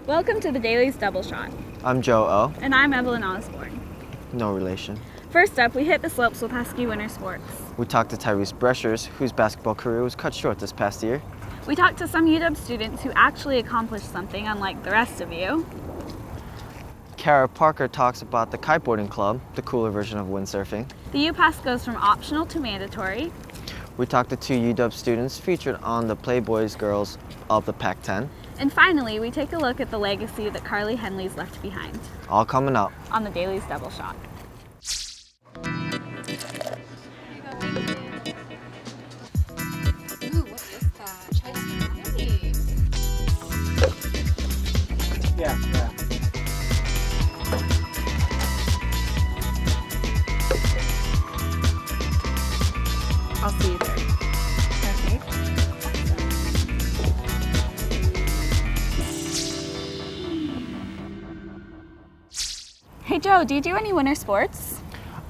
Welcome to the Daily's Double Shot. I'm Joe O. And I'm Evelyn Osborne. No relation. First up, we hit the slopes with Husky Winter Sports. We talked to Tyrese Brushers, whose basketball career was cut short this past year. We talked to some UW students who actually accomplished something unlike the rest of you. Kara Parker talks about the kiteboarding club, the cooler version of windsurfing. The U-Pass goes from optional to mandatory. We talked to two UW students featured on the Playboys Girls of the Pac-10. And finally, we take a look at the legacy that Carly Henley's left behind. All coming up on the Daily's Double Shot. Ooh, what is that? Chinese. Yeah. I'll see you there. Okay. Hey Joe, do you do any winter sports?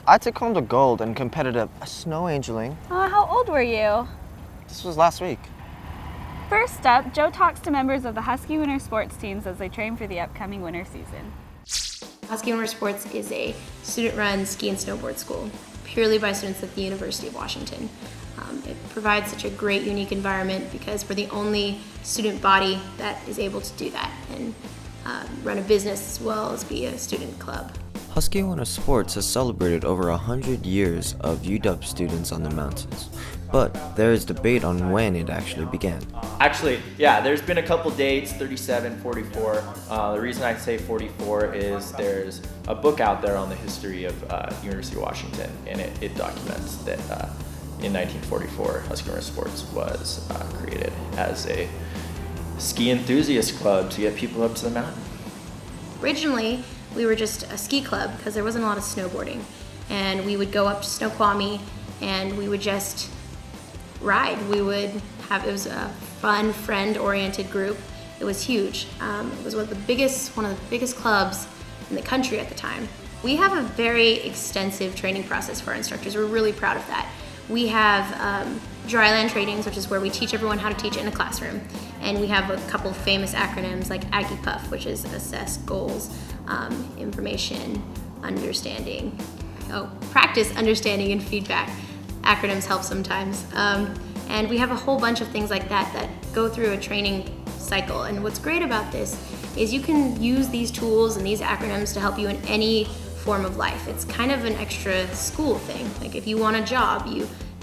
I took home the gold in competitive snow angeling. How old were you? This was last week. First up, Joe talks to members of the Husky Winter Sports teams as they train for the upcoming winter season. Husky Winter Sports is a student-run ski and snowboard school, purely by students at the University of Washington. It provides such a great, unique environment because we're the only student body that is able to do that and run a business as well as be a student club. Husky Winter Sports has celebrated over 100 years of UW students on the mountains, but there is debate on when it actually began. Actually, yeah, there's been a couple dates, 37, 44. The reason I say 44 is there's a book out there on the history of University of Washington, and it documents that in 1944, Husky Winter Sports was created as a ski enthusiast club to get people up to the mountain. Originally, we were just a ski club because there wasn't a lot of snowboarding. And we would go up to Snoqualmie and we would just ride. It was a fun, friend-oriented group. It was huge. It was one of the biggest clubs in the country at the time. We have a very extensive training process for our instructors. We're really proud of that. We have dryland trainings, which is where we teach everyone how to teach in a classroom. And we have a couple of famous acronyms like AGGIPUF, which is assess, goals, information, understanding, practice, understanding, and feedback. Acronyms help sometimes. And we have a whole bunch of things like that go through a training cycle. And what's great about this is you can use these tools and these acronyms to help you in any form of life. It's kind of an extra school thing. Like if you want a job,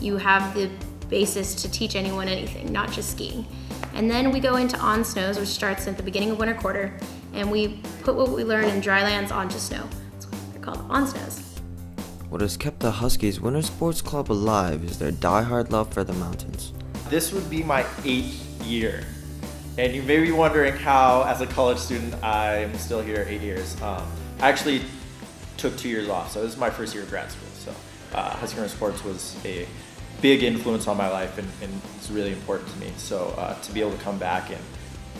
you have the basis to teach anyone anything, not just skiing. And then we go into on snows, which starts at the beginning of winter quarter, and we put what we learn in dry lands onto snow. That's what they're called, on snows. What has kept the Huskies Winter Sports Club alive is their diehard love for the mountains. This would be my 8th year. And you may be wondering how, as a college student, I'm still here 8 years. I actually took 2 years off, so this is my first year of grad school. So Husky Winter Sports was a big influence on my life and it's really important to me. So to be able to come back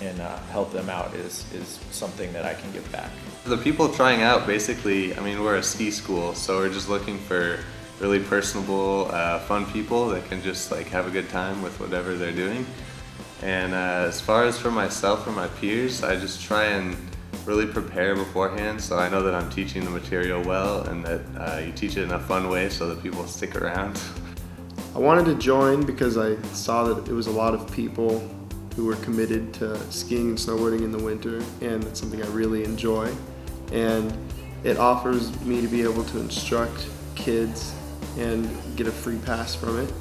and help them out is something that I can give back. The people trying out, basically, we're a ski school, so we're just looking for really personable, fun people that can just have a good time with whatever they're doing. And as far as for myself or my peers, I just try and really prepare beforehand so I know that I'm teaching the material well and that you teach it in a fun way so that people stick around. I wanted to join because I saw that it was a lot of people who were committed to skiing and snowboarding in the winter, and it's something I really enjoy. And it offers me to be able to instruct kids and get a free pass from it,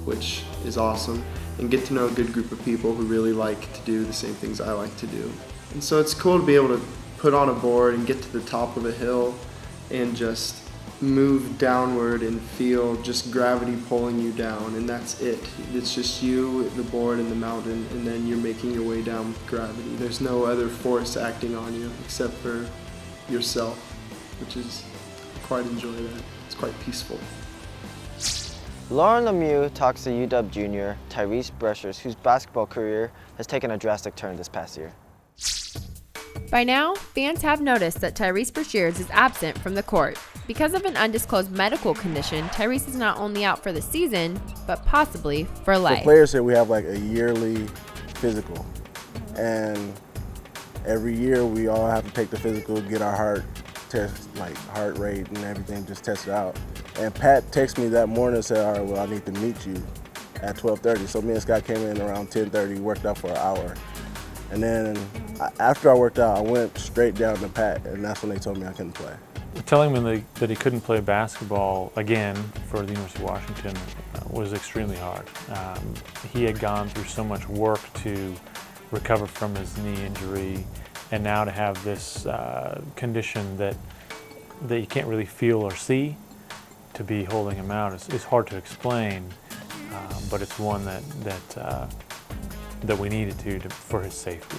which is awesome, and get to know a good group of people who really like to do the same things I like to do. And so it's cool to be able to put on a board and get to the top of a hill and just move downward and feel just gravity pulling you down, and that's it. It's just you, the board, and the mountain, and then you're making your way down with gravity. There's no other force acting on you except for yourself, which is, I quite enjoy that. It's quite peaceful. Lauren Lemieux talks to UW junior Tyrese Brushers, whose basketball career has taken a drastic turn this past year. By now, fans have noticed that Tyrese Brushers is absent from the court. Because of an undisclosed medical condition, Tyrese is not only out for the season, but possibly for life. For players here, we have a yearly physical. And every year we all have to take the physical, get our heart test, like heart rate and everything, just test it out. And Pat texted me that morning and said, all right, well, I need to meet you at 12:30. So me and Scott came in around 10:30, worked out for an hour. And then after I worked out, I went straight down to Pat, and that's when they told me I couldn't play. Telling him that he couldn't play basketball again for the University of Washington was extremely hard. He had gone through so much work to recover from his knee injury, and now to have this condition that you can't really feel or see, to be holding him out is hard to explain, but it's one that we needed to for his safety.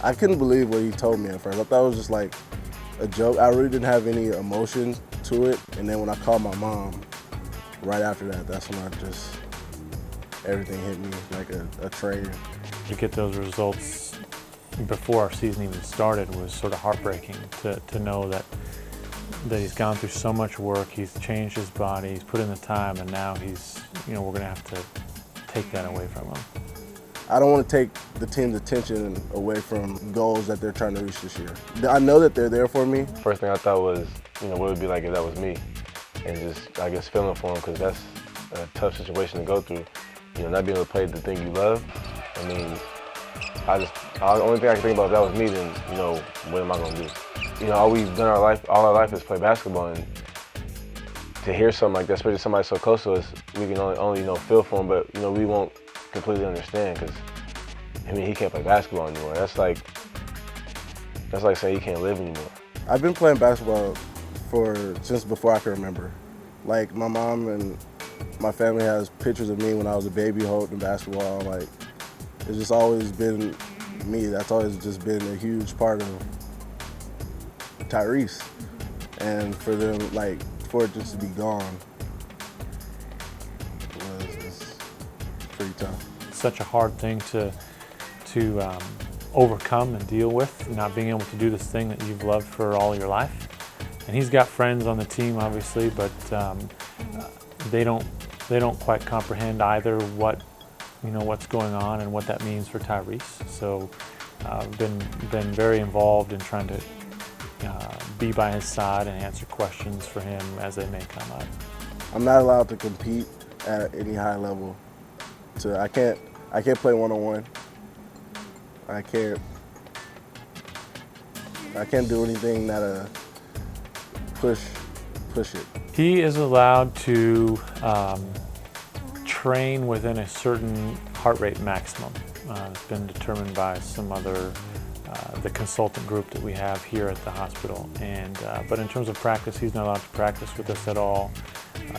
I couldn't believe what he told me at first. I thought it was just like a joke. I really didn't have any emotion to it. And then when I called my mom, right after that, that's when everything hit me like a train. To get those results before our season even started was sort of heartbreaking to know that he's gone through so much work, he's changed his body, he's put in the time, and now we're going to have to take that away from him. I don't want to take the team's attention away from goals that they're trying to reach this year. I know that they're there for me. First thing I thought was, what would it be like if that was me? And just, I guess, feeling for him, because that's a tough situation to go through. Not being able to play the thing you love. I mean, the only thing I can think about if that was me, then, what am I going to do? All we've done all our life is play basketball, and to hear something like that, especially somebody so close to us, we can only feel for him, but, we won't completely understand, because, he can't play basketball anymore. That's like saying he can't live anymore. I've been playing basketball since before I can remember. Like, my mom and my family has pictures of me when I was a baby holding basketball. Like, it's just always been me. That's always just been a huge part of Tyrese. And for them, for it just to be gone was pretty tough. Such a hard thing to overcome and deal with, not being able to do this thing that you've loved for all your life. And he's got friends on the team, obviously, but they don't quite comprehend either what's going on and what that means for Tyrese. So been very involved in trying to be by his side and answer questions for him as they may come up. I'm not allowed to compete at any high level. I can't play one-on-one. I can't do anything that'll push it. He is allowed to train within a certain heart rate maximum. It's been determined by some other, the consultant group that we have here at the hospital. But in terms of practice, he's not allowed to practice with us at all.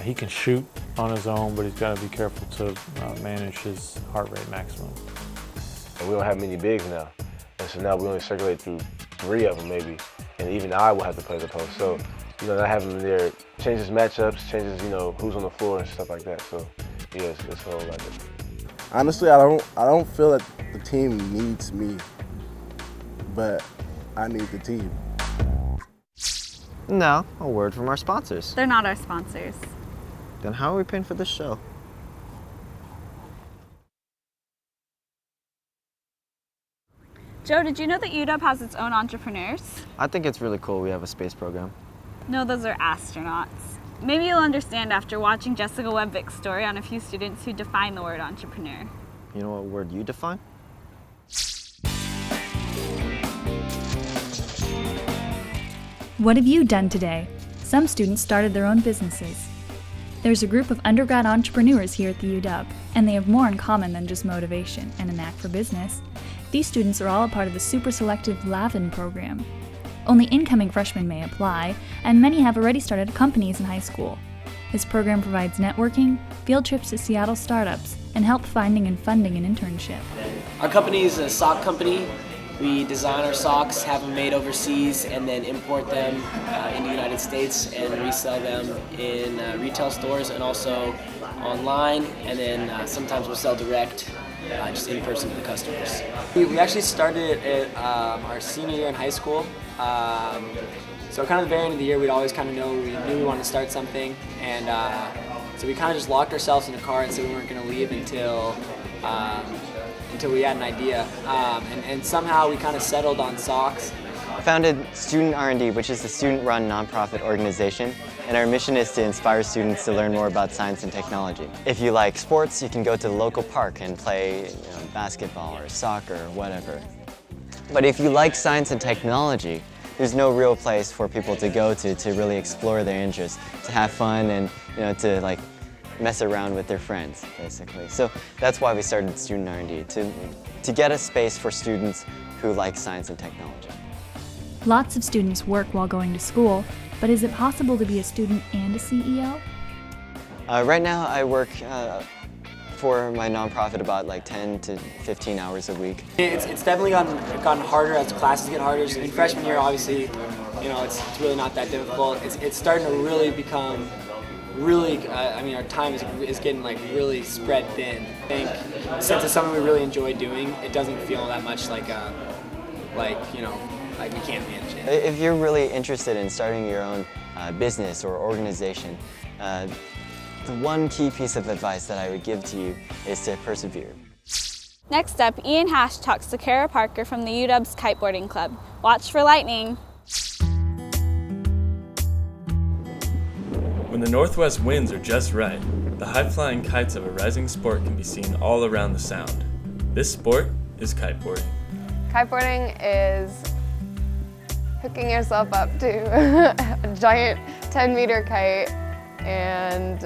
He can shoot on his own, but he's got to be careful to manage his heart rate maximum. And we don't have many bigs now, and so now we only circulate through 3 of them maybe, and even I will have to play the post. So, not having him there changes matchups, changes, who's on the floor and stuff like that. So, yeah, it's a whole lot different. Honestly, I don't feel that the team needs me, but I need the team. Now, a word from our sponsors. They're not our sponsors. Then how are we paying for this show? Joe, did you know that UW has its own entrepreneurs? I think it's really cool we have a space program. No, those are astronauts. Maybe you'll understand after watching Jessica Webvick's story on a few students who define the word entrepreneur. You know what word you define? What have you done today? Some students started their own businesses. There's a group of undergrad entrepreneurs here at the UW, and they have more in common than just motivation and a knack for business. These students are all a part of the super selective Lavin program. Only incoming freshmen may apply, and many have already started companies in high school. This program provides networking, field trips to Seattle startups, and help finding and funding an internship. Our company is a sock company. We design our socks, have them made overseas, and then import them in the United States and resell them in retail stores and also online. And then sometimes we'll sell direct, just in person to the customers. We actually started at our senior year in high school. So kind of the very end of the year, we'd always kind of we knew we wanted to start something, and so we kind of just locked ourselves in a car and said we weren't going to leave until until we had an idea, and somehow we kind of settled on socks. I founded Student R&D, which is a student-run nonprofit organization, and our mission is to inspire students to learn more about science and technology. If you like sports, you can go to the local park and play basketball or soccer or whatever. But if you like science and technology, there's no real place for people to go to really explore their interests, to have fun and to like mess around with their friends, basically. So that's why we started Student R&D, to get a space for students who like science and technology. Lots of students work while going to school, but is it possible to be a student and a CEO? Right now I work for my nonprofit about like 10 to 15 hours a week. It's definitely gotten harder as classes get harder. In freshman year, obviously, it's really not that difficult. It's starting to really become our time is getting like really spread thin. I think since it's something we really enjoy doing, it doesn't feel that much like we can't manage it. If you're really interested in starting your own business or organization, the one key piece of advice that I would give to you is to persevere. Next up, Ian Hash talks to Kara Parker from the UW's kiteboarding club. Watch for lightning. When the northwest winds are just right, the high-flying kites of a rising sport can be seen all around the sound. This sport is kiteboarding. Kiteboarding is hooking yourself up to a giant 10-meter kite, and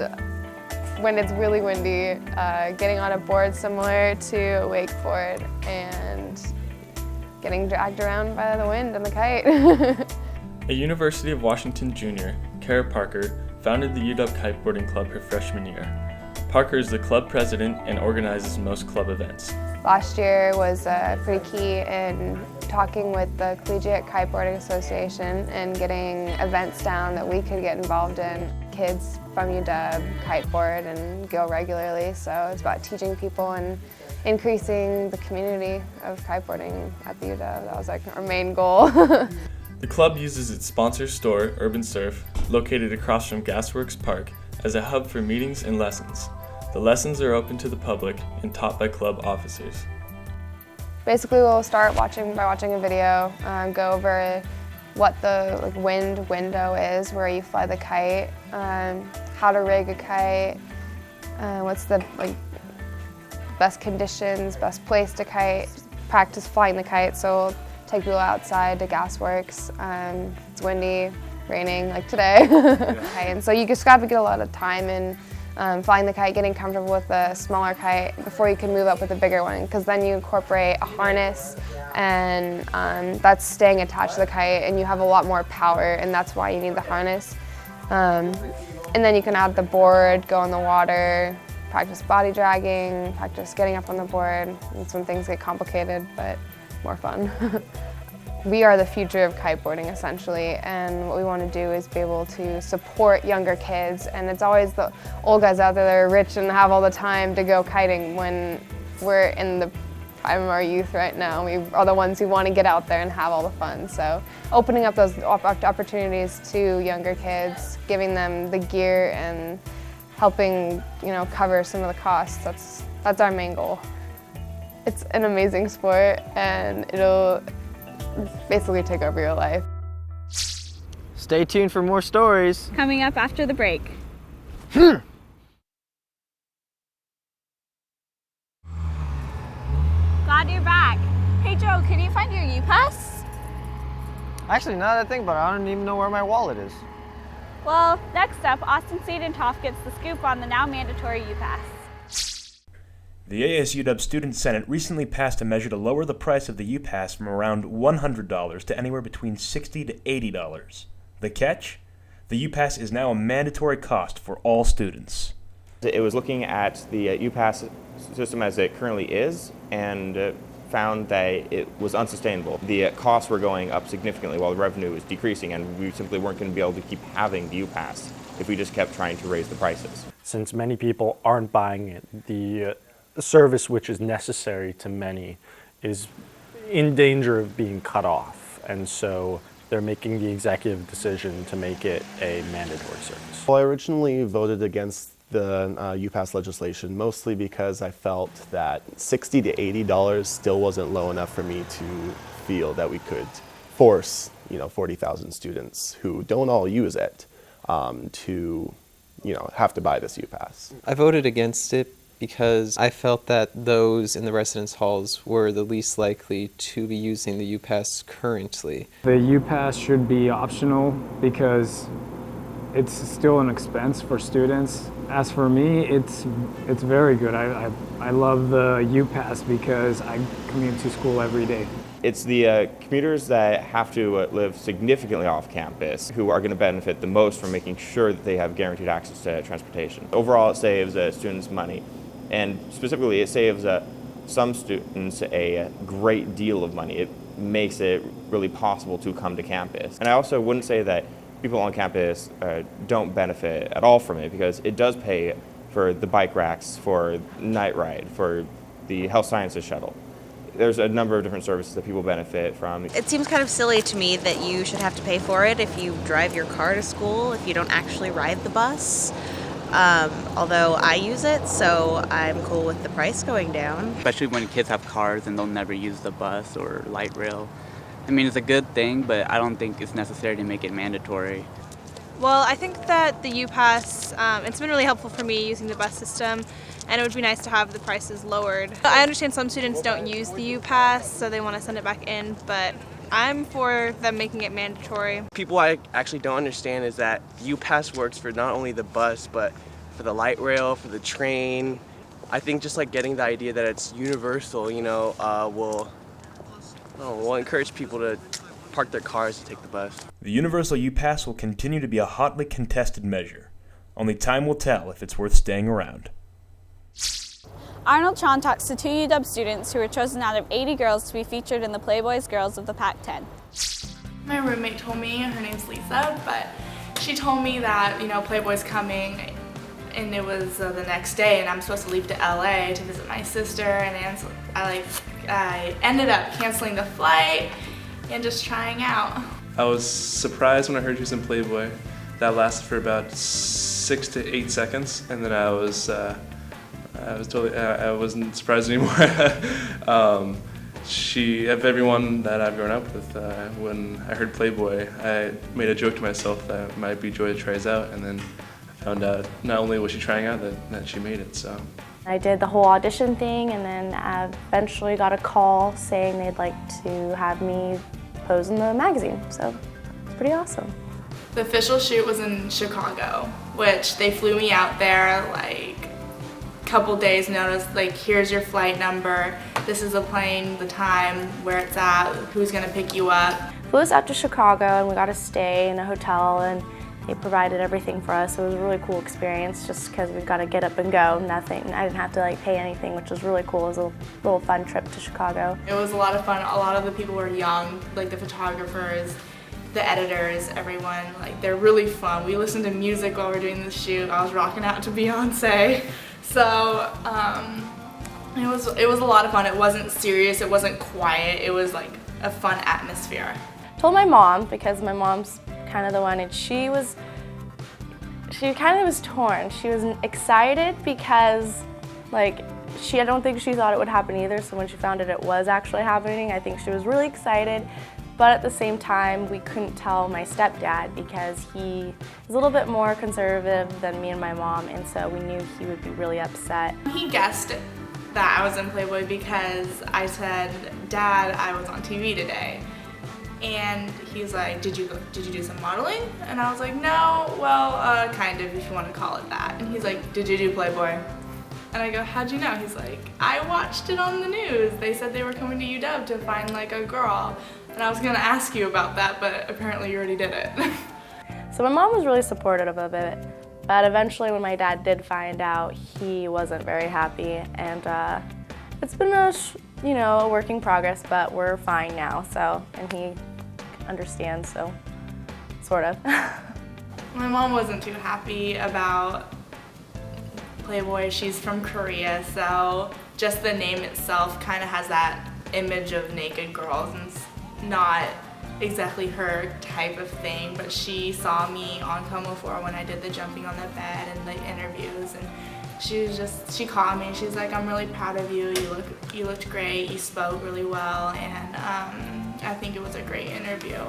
when it's really windy, getting on a board similar to a wakeboard and getting dragged around by the wind and the kite. A University of Washington junior, Kara Parker, founded the UW Kiteboarding Club her freshman year. Parker is the club president and organizes most club events. Last year was pretty key in talking with the Collegiate Kiteboarding Association and getting events down that we could get involved in. Kids from UW kiteboard and go regularly, so it's about teaching people and increasing the community of kiteboarding at the UW. That was like our main goal. The club uses its sponsor store, Urban Surf, located across from Gasworks Park, as a hub for meetings and lessons. The lessons are open to the public and taught by club officers. Basically, we'll start by watching a video, go over what the wind window is, where you fly the kite, how to rig a kite, what's the best conditions, best place to kite, practice flying the kite. So we'll take people outside to Gasworks. It's windy, raining like today. Okay, and so you just got to get a lot of time in flying the kite, getting comfortable with a smaller kite before you can move up with a bigger one, because then you incorporate a harness, and that's staying attached to the kite, and you have a lot more power, and that's why you need the harness. And then you can add the board, go in the water, practice body dragging, practice getting up on the board. That's when things get complicated, but more fun. We are the future of kiteboarding, essentially, and what we want to do is be able to support younger kids, and it's always the old guys out there that are rich and have all the time to go kiting when we're in the prime of our youth right now. We are the ones who want to get out there and have all the fun, so opening up those opportunities to younger kids, giving them the gear and helping cover some of the costs, that's our main goal. It's an amazing sport, and it'll basically take over your life. Stay tuned for more stories. Coming up after the break. Glad you're back. Hey Joe, can you find your U-Pass? Actually, now that I think about it, I don't even know where my wallet is. Well, next up, Austin Seidenthoff gets the scoop on the now mandatory U-Pass. The ASUW Student Senate recently passed a measure to lower the price of the U-Pass from around $100 to anywhere between $60 to $80. The catch? The U-Pass is now a mandatory cost for all students. It was looking at the U-Pass system as it currently is and found that it was unsustainable. The costs were going up significantly while the revenue was decreasing, and we simply weren't going to be able to keep having the U-Pass if we just kept trying to raise the prices. Since many people aren't buying it, the service which is necessary to many is in danger of being cut off, and so they're making the executive decision to make it a mandatory service. Well, I originally voted against the UPass legislation, mostly because I felt that $60 to $80 still wasn't low enough for me to feel that we could force 40,000 students who don't all use it to have to buy this UPass. I voted against it because I felt that those in the residence halls were the least likely to be using the UPass currently. The UPass should be optional because it's still an expense for students. As for me, it's very good. I love the UPass because I commute to school every day. It's the commuters that have to live significantly off campus who are going to benefit the most from making sure that they have guaranteed access to transportation. Overall, it saves students money, and specifically it saves some students a great deal of money. It makes it really possible to come to campus. And I also wouldn't say that people on campus don't benefit at all from it, because it does pay for the bike racks, for night ride, for the health sciences shuttle. There's a number of different services that people benefit from. It seems kind of silly to me that you should have to pay for it if you drive your car to school, if you don't actually ride the bus. Although I use it, so I'm cool with the price going down. Especially when kids have cars and they'll never use the bus or light rail. I mean, it's a good thing, but I don't think it's necessary to make it mandatory. Well, I think that the UPass, it's been really helpful for me using the bus system, and it would be nice to have the prices lowered. I understand some students don't use the UPass, so they want to send it back in, but I'm for them making it mandatory. People I actually don't understand is that the UPass works for not only the bus, but for the light rail, for the train. I think just like getting the idea that it's universal, will encourage people to park their cars to take the bus. The universal UPass will continue to be a hotly contested measure. Only time will tell if it's worth staying around. Arnold Tron talks to 2 UW students who were chosen out of 80 girls to be featured in the Playboy's Girls of the Pac-10. My roommate told me, her name's Lisa, but she told me that, Playboy's coming, and it was the next day, and I'm supposed to leave to LA to visit my sister, and I ended up canceling the flight and just trying out. I was surprised when I heard she was in Playboy. That lasted for about 6 to 8 seconds, and then I wasn't surprised anymore. Of everyone that I've grown up with, when I heard Playboy, I made a joke to myself that it might be Joy that tries out, and then I found out not only was she trying out, that she made it. So I did the whole audition thing, and then I eventually got a call saying they'd like to have me pose in the magazine, so it's pretty awesome. The official shoot was in Chicago, which they flew me out there couple days notice, here's your flight number, this is the plane, the time, where it's at, who's gonna pick you up. Flew us out to Chicago, and we got to stay in a hotel, and they provided everything for us. It was a really cool experience just because we got to get up and go, nothing. I didn't have to pay anything, which was really cool. It was a little fun trip to Chicago. It was a lot of fun. A lot of the people were young, the photographers, the editors, everyone. They're really fun. We listened to music while we were doing the shoot. I was rocking out to Beyonce. So it was a lot of fun. It wasn't serious, it wasn't quiet, it was a fun atmosphere. Told my mom, because my mom's kind of the one, and she kind of was torn. She was excited because I don't think she thought it would happen either, so when she found it was actually happening, I think she was really excited. But at the same time, we couldn't tell my stepdad because he is a little bit more conservative than me and my mom, and so we knew he would be really upset. He guessed that I was in Playboy because I said, "Dad, I was on TV today." And he's like, did you do some modeling? And I was like, no, well, kind of, if you want to call it that. And he's like, did you do Playboy? And I go, how'd you know? He's like, I watched it on the news. They said they were coming to UW to find a girl. And I was gonna ask you about that, but apparently you already did it. So my mom was really supportive of it, but eventually when my dad did find out, he wasn't very happy. And it's been a work in progress, but we're fine now, and he understands, so sort of. My mom wasn't too happy about Playboy. She's from Korea, so just the name itself kind of has that image of naked girls, and it's not exactly her type of thing, but she saw me on Como 4 when I did the jumping on the bed and the interviews, and she called me and she's like, I'm really proud of you. You looked great. You spoke really well, and I think it was a great interview.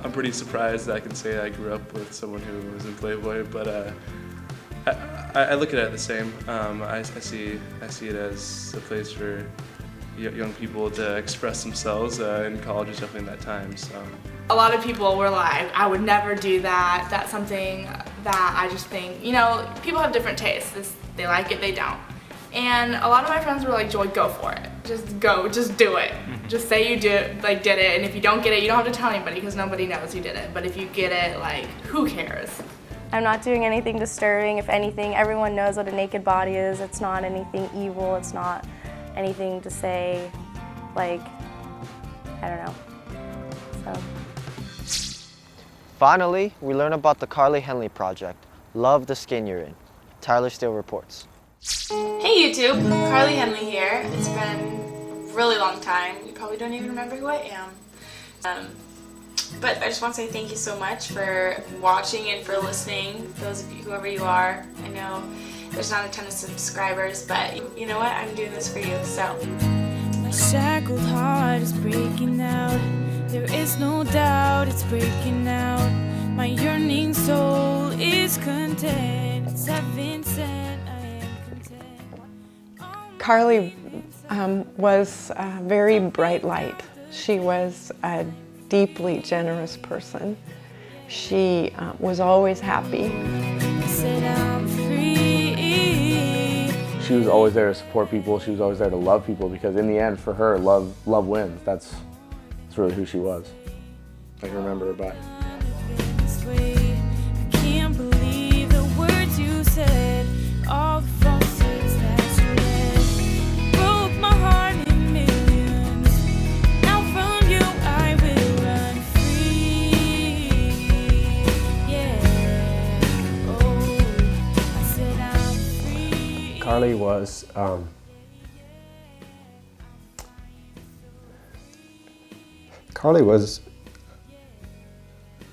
I'm pretty surprised that I can say I grew up with someone who was in Playboy, but I look at it the same. I see it as a place for young people to express themselves, and college is definitely that time. So a lot of people were like, I would never do that. That's something that I just think, people have different tastes. They like it, they don't. And a lot of my friends were like, Joy, go for it. Just go, just do it. Just say you did it, and if you don't get it, you don't have to tell anybody because nobody knows you did it. But if you get it, who cares? I'm not doing anything disturbing. If anything, everyone knows what a naked body is. It's not anything evil. It's not anything to say, I don't know. So. Finally, we learn about the Carly Henley Project. Love the skin you're in. Tyler Steele reports. Hey YouTube, Carly Henley here. It's been a really long time. You probably don't even remember who I am. But I just want to say thank you so much for watching and for listening, those of you, whoever you are. I know there's not a ton of subscribers, but you know what? I'm doing this for you, so. My shackled heart is breaking out. There is no doubt it's breaking out. My yearning soul is content. It's heaven sent. I am content. Carly was a very bright light. She was a deeply generous person. She was always happy. She was always there to support people. She was always there to love people, because in the end, for her, love wins. That's really who she was. I can remember her by. I can't believe the words you said. All the falsehoods that you read broke my heart in millions. Now from you I will run free. Yeah. Oh, I said I'm free. Carly was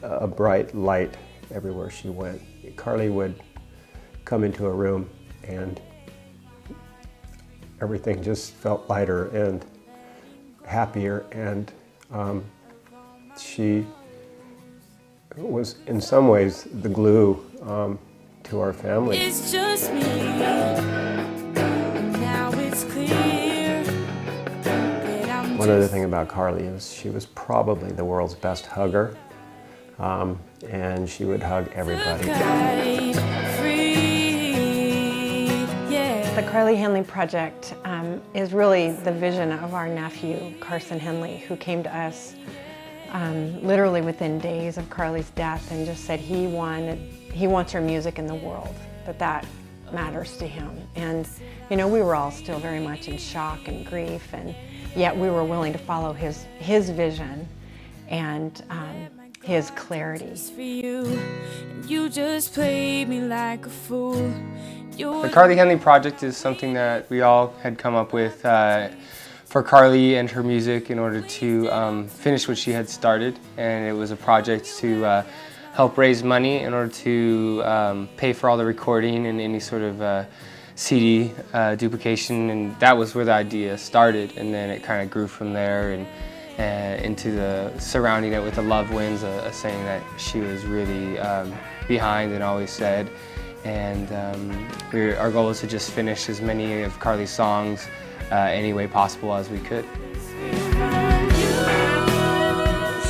a bright light everywhere she went. Carly would come into a room and everything just felt lighter and happier, and she was in some ways the glue to our family. It's just me. Now it's clear that I'm One other thing about Carly is she was probably the world's best hugger, and she would hug everybody. The Carly Henley Project is really the vision of our nephew, Carson Henley, who came to us literally within days of Carly's death and just said he wants her music in the world, that matters to him. And we were all still very much in shock and grief, and yet we were willing to follow his vision and his clarity. You just played me like a fool. The Carly Henley Project is something that we all had come up with for Carly and her music in order to finish what she had started, and it was a project to help raise money in order to pay for all the recording and any sort of CD duplication, and that was where the idea started, and then it kind of grew from there and into the surrounding it with the love wins, a saying that she was really behind and always said. And our goal is to just finish as many of Carly's songs any way possible as we could.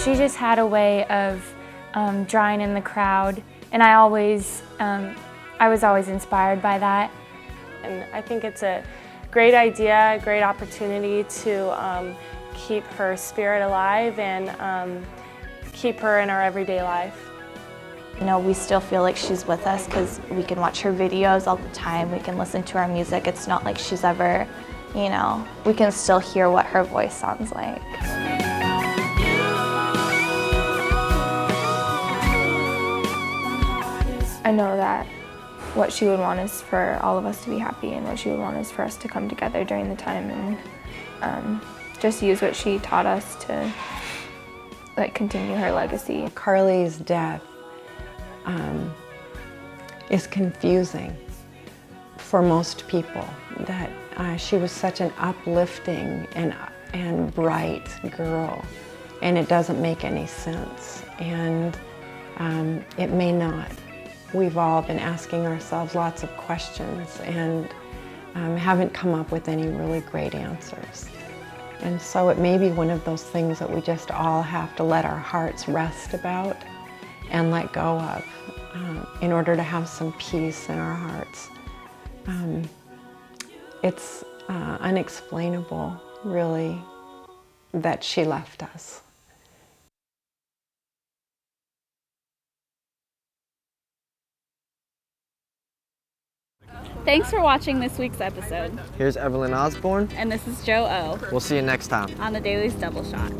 She just had a way of drawing in the crowd, and I was always inspired by that. And I think it's a great idea, a great opportunity to keep her spirit alive and keep her in our everyday life. We still feel like she's with us because we can watch her videos all the time, we can listen to her music. It's not like she's ever, we can still hear what her voice sounds like. I know that what she would want is for all of us to be happy, and what she would want is for us to come together during the time and just use what she taught us to like continue her legacy. Carly's death is confusing for most people. That she was such an uplifting and bright girl, and it doesn't make any sense. And it may not. We've all been asking ourselves lots of questions and haven't come up with any really great answers. And so it may be one of those things that we just all have to let our hearts rest about and let go of in order to have some peace in our hearts. It's unexplainable, really, that she left us. Thanks for watching this week's episode. Here's Evelyn Osborne. And this is Joe O. We'll see you next time on the Daily's Double Shot.